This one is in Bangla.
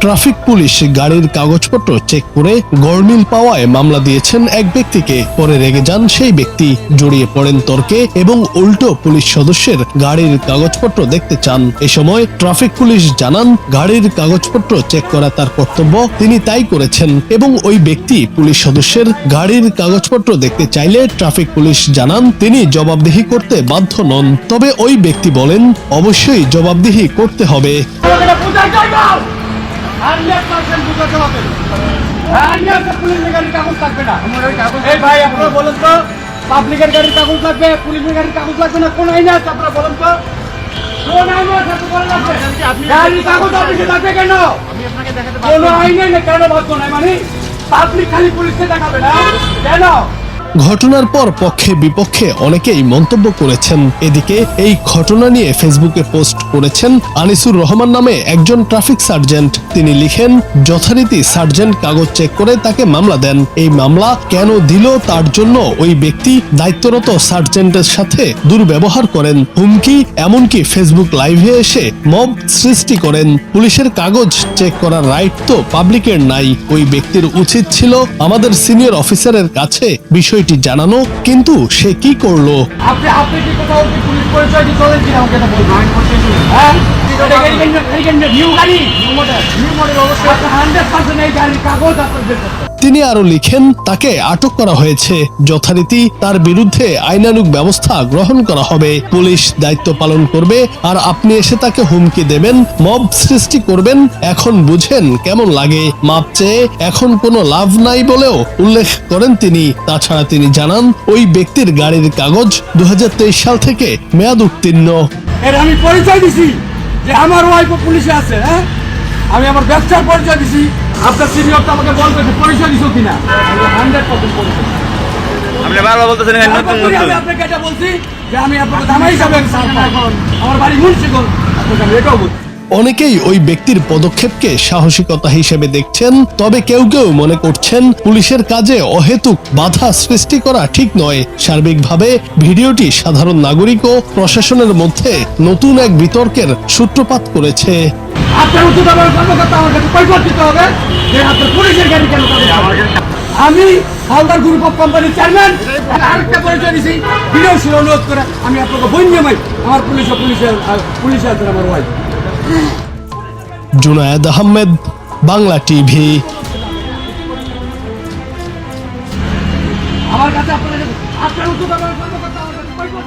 ট্রাফিক পুলিশ গাড়ির কাগজপত্র চেক করে গরমিল পাওয়ায় মামলা দিয়েছেন এক ব্যক্তিকে। পরে রেগে যান সেই ব্যক্তি, জড়িয়ে পড়েন তর্কে এবং উল্টো পুলিশ সদস্যের গাড়ির কাগজপত্র দেখতে চান। এ সময় ট্রাফিক পুলিশ জানান গাড়ির কাগজপত্র চেক করা তার কর্তব্য, তিনি তাই করেছেন এবং ওই ব্যক্তি পুলিশ সদস্যের গাড়ির কাগজপত্র দেখতে চাইলে ট্রাফিক পুলিশ জানান তিনি জবাবদিহি করতে বাধ্য নন। তবে ওই ব্যক্তি বলেন অবশ্যই জবাবদিহি করতে হবে। পাবলিকের গাড়ির কাগজ লাগবে, পুলিশের গাড়ির কাগজ লাগবে না, কোন আইনে আছে আপনারা বলেন তো? কোন আইনে আছে গাড়ির কাগজ অফিসে লাগবে কেন? কোন আইনে নেই, কেন ভাবছো না? মানে পাবলিক খালি পুলিশকে দেখাবে না কেন? ঘটনার পর পক্ষে বিপক্ষে অনেকেই মন্তব্য করেছেন। এদিকে এই ঘটনা নিয়ে ফেসবুকে পোস্ট করেছেন আনিসুর রহমান নামে একজন ট্রাফিক সার্জেন্ট। তিনি লিখেন, যথারীতি সার্জেন্ট কাগজ চেক করে তাকে মামলা দেন। এই মামলা কেন দিল তার জন্য ওই ব্যক্তি দায়িত্বরত সার্জেন্টের সাথে দুর্ব্যবহার করেন, হুমকি, এমনকি ফেসবুক লাইভে এসে মব সৃষ্টি করেন। পুলিশের কাগজ চেক করার রাইট তো পাবলিকের নাই। ওই ব্যক্তির উচিত ছিল আমাদের সিনিয়র অফিসারের কাছে বিষয়টি জানানো, কিন্তু সে কি করলো? আপনি কি কোথাও পুলিশ পরিচয় দিয়ে চলেন কিনা আমাকে বলবেন। হ্যাঁ, নিউ গাড়ি, নিউ মডেল অবশ্যই 100% এই গাড়ির কাগজ আপনাদের। তিনি আরো লিখেন, তাকে আটক করা হয়েছে, যথারীতি তার বিরুদ্ধে আইনানুগ ব্যবস্থা গ্রহণ করা হবে। পুলিশ দায়িত্ব পালন করবে আর আপনি এসে তাকে হুমকি দেবেন, মব সৃষ্টি করবেন। এখন বুঝেন কেমন লাগে? মাপ চেয়ে এখন কোনো লাভ নাই বলেও উল্লেখ করেন তিনি। তাছাড়া তিনি জানান ওই ব্যক্তির গাড়ির কাগজ 2023 সাল থেকে মেয়াদ উত্তীর্ণ। এর আমি পরিচয় দিছি যে আমার ওয়াইফ পুলিশে আছে। হ্যাঁ, আমি আমার ব্যবসার পরিচয় দিছি। আপনার সিনিয়রটা আমাকে বলবে যে পরিচয় দিছো কিনা। 100% পরিচয়। আপনি বারবার বলতেছেন আমি আপনাকে এটা বলছি যে আমি আপনাকে জামাই হিসাবে আমার বাড়ি মুন্সিগঞ্জ, আপনাকে আমি এটাও বলছি। অনেকেই ওই ব্যক্তির পদক্ষেপকে সাহসিকতা হিসেবে দেখছেন, তবে কেউ কেউ মনে করছেন পুলিশের কাজে অহেতুক বাধা সৃষ্টি করা ঠিক নয়। সার্বিকভাবে ভিডিওটি সাধারণ নাগরিক ও প্রশাসনের মধ্যে নতুন এক বিতর্কের সূত্রপাত করেছে। আপনার উচিত আমার কর্মকর্তা আমার কাছে পরিচয় দিতে হবে যে আপনার পুলিশের গাড়ি কেন করে। আমি হালদার গ্রুপ অফ কোম্পানির চেয়ারম্যান, আরেকটা পরিচয় দিছি ভিডিও ছিল অনুরোধ করে। আমি আপনাকে বন্যমাই আমার পুলিশে আছেন আমার ওয়াইফ। জুনায়েদ আহমেদ, বাংলা টিভি। আমার কাছে আপনার উচিত আমার কর্মকর্তা আমার কাছে পরিচয়